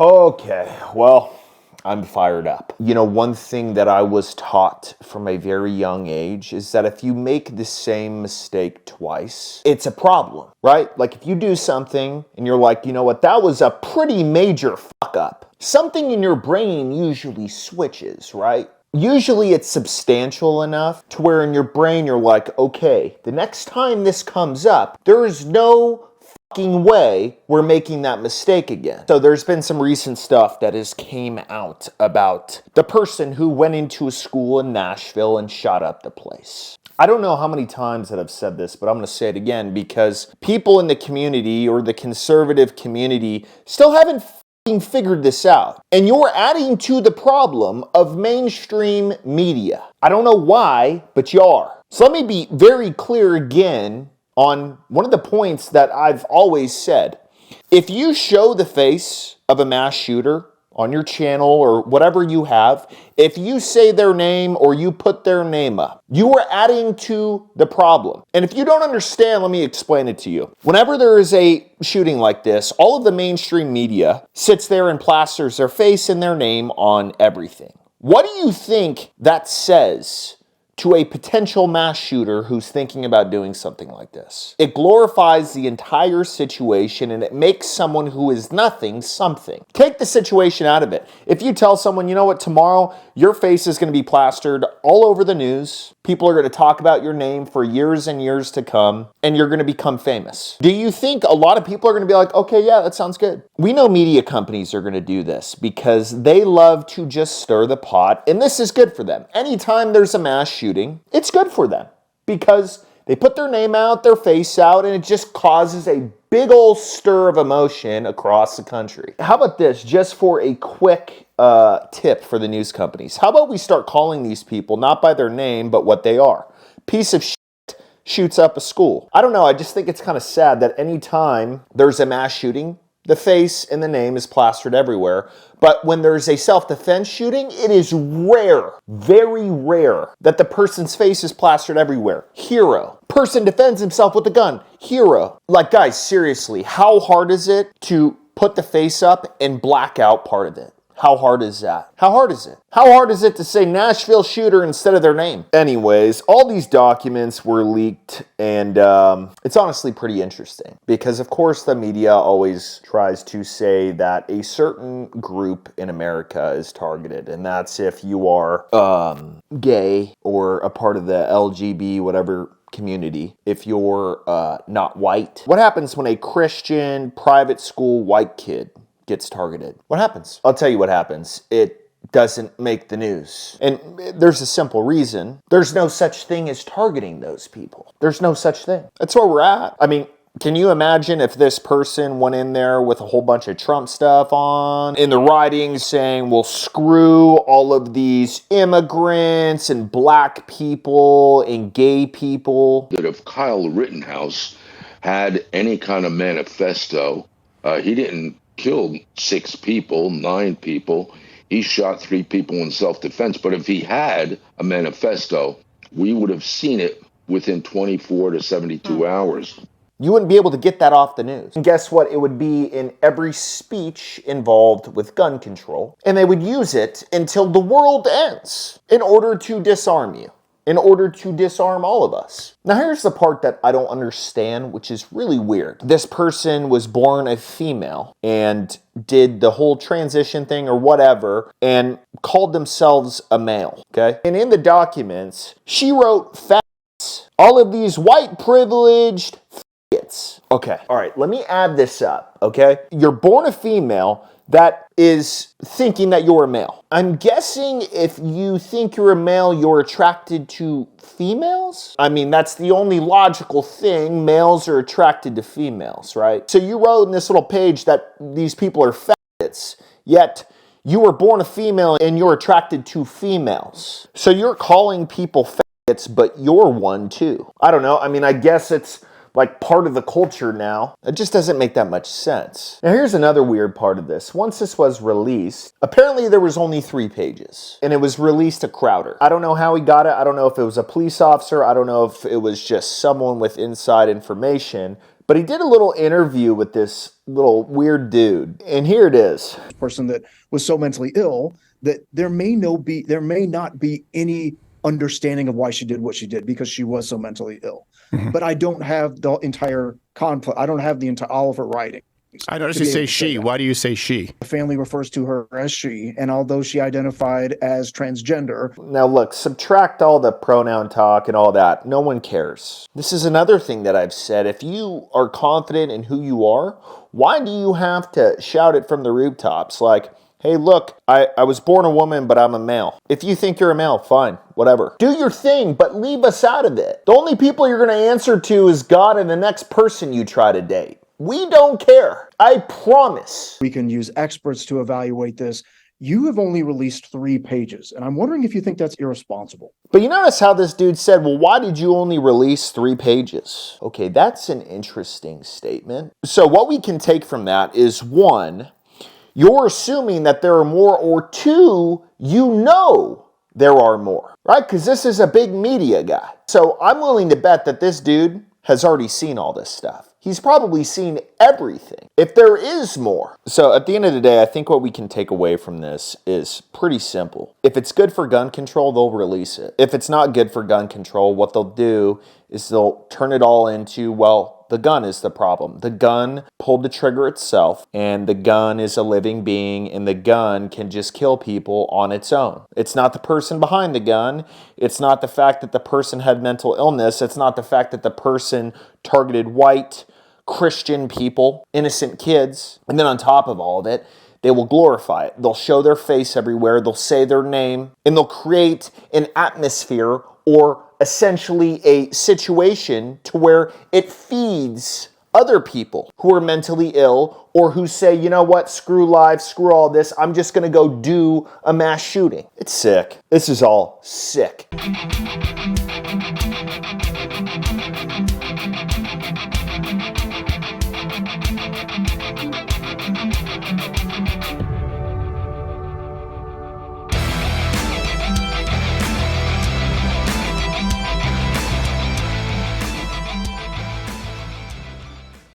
Okay, well, I'm fired up. You know, one thing that I was taught from a very young age is that if you make the same mistake twice, it's a problem, right? Like if you do something and you're like, you know what, that was a pretty major fuck up. Something in your brain usually switches, right? Usually it's substantial enough to where in your brain you're like, okay, the next time this comes up, there is no fucking way we're making that mistake again. So there's been some recent stuff that has came out about the person who went into a school in Nashville and shot up the place. I don't know how many times that I've said this, but I'm going to say it again because people in the community or the conservative community still haven't figured this out. And you're adding to the problem of mainstream media. I don't know why, but you are. So let me be very clear again on one of the points that I've always said. If you show the face of a mass shooter on your channel or whatever you have, if you say their name or you put their name up, you are adding to the problem. And if you don't understand, let me explain it to you. Whenever there is a shooting like this, all of the mainstream media sits there and plasters their face and their name on everything. What do you think that says to a potential mass shooter who's thinking about doing something like this? It glorifies the entire situation and it makes someone who is nothing something. Take the situation out of it. If you tell someone, you know what, tomorrow your face is going to be plastered all over the news, people are going to talk about your name for years and years to come, and you're going to become famous. Do you think a lot of people are going to be like, okay, yeah, that sounds good? We know media companies are going to do this because they love to just stir the pot, and this is good for them. Anytime there's a mass shooting, it's good for them because they put their name out, their face out, and it just causes a big old stir of emotion across the country. How about this, just for a quick tip for the news companies? How about we start calling these people not by their name, but what they are? Piece of shit shoots up a school. I don't know, I just think it's kind of sad that anytime there's a mass shooting, the face and the name is plastered everywhere. But when there's a self-defense shooting, it is rare, very rare, that the person's face is plastered everywhere. Hero. Person defends himself with a gun. Hero. Like, guys, seriously, how hard is it to put the face up and black out part of it? How hard is that? How hard is it? How hard is it to say Nashville shooter instead of their name? Anyways, all these documents were leaked, and it's honestly pretty interesting because, of course, the media always tries to say that a certain group in America is targeted, and that's if you are gay or a part of the LGBT, whatever community, if you're not white. What happens when a Christian private school white kid gets targeted? What happens? I'll tell you what happens. It doesn't make the news. And there's a simple reason. There's no such thing as targeting those people. There's no such thing. That's where we're at. I mean, can you imagine if this person went in there with a whole bunch of Trump stuff on in the writing saying, well, screw all of these immigrants and black people and gay people? That if Kyle Rittenhouse had any kind of manifesto, he didn't kill 6 people, 9 people. He shot 3 people in self-defense. But if he had a manifesto, we would have seen it within 24 to 72 hours. You wouldn't be able to get that off the news. And guess what? It would be in every speech involved with gun control. And they would use it until the world ends in order to disarm you, in order to disarm all of us. Now here's the part that I don't understand, which is really weird. This person was born a female and did the whole transition thing or whatever and called themselves a male, okay? And in the documents, she wrote faggots. All of these white privileged faggots. Okay, all right, let me add this up, okay? You're born a female that is thinking that you're a male. I'm guessing if you think you're a male, you're attracted to females? I mean, that's the only logical thing. Males are attracted to females, right? So you wrote in this little page that these people are faggots, yet you were born a female and you're attracted to females. So you're calling people faggots, but you're one too. I don't know. I mean, I guess it's like part of the culture now. It just doesn't make that much sense. Now here's another weird part of this. Once this was released, apparently there was only 3 pages and it was released to Crowder. I don't know how he got it. I don't know if it was a police officer. I don't know if it was just someone with inside information, But he did a little interview with this little weird dude. And here it is. Person that was so mentally ill that there may not be any understanding of why she did what she did because she was so mentally ill. But I don't have the entire conflict. I don't have the entire all of her writing. I noticed you say she. Why do you say she? The family refers to her as she, and although she identified as transgender. Now look, subtract all the pronoun talk and all that. No one cares. This is another thing that I've said. If you are confident in who you are, why do you have to shout it from the rooftops like, hey, look, I was born a woman, but I'm a male. If you think you're a male, fine, whatever. Do your thing, but leave us out of it. The only people you're going to answer to is God and the next person you try to date. We don't care. I promise. We can use experts to evaluate this. You have only released 3 pages, and I'm wondering if you think that's irresponsible. But you notice how this dude said, well, why did you only release 3 pages? Okay, that's an interesting statement. So what we can take from that is 1, you're assuming that there are more, or 2, you know there are more, right? Because this is a big media guy. So I'm willing to bet that this dude has already seen all this stuff. He's probably seen everything, if there is more. So at the end of the day, I think what we can take away from this is pretty simple. If it's good for gun control, they'll release it. If it's not good for gun control, what they'll do is they'll turn it all into, well, the gun is the problem. The gun pulled the trigger itself, and the gun is a living being, and the gun can just kill people on its own. It's not the person behind the gun. It's not the fact that the person had mental illness. It's not the fact that the person targeted white, Christian people, innocent kids. And then on top of all of it, they will glorify it. They'll show their face everywhere. They'll say their name, and they'll create an atmosphere or essentially a situation to where it feeds other people who are mentally ill or who say, you know what, screw life, screw all this, I'm just going to go do a mass shooting. It's sick. This is all sick.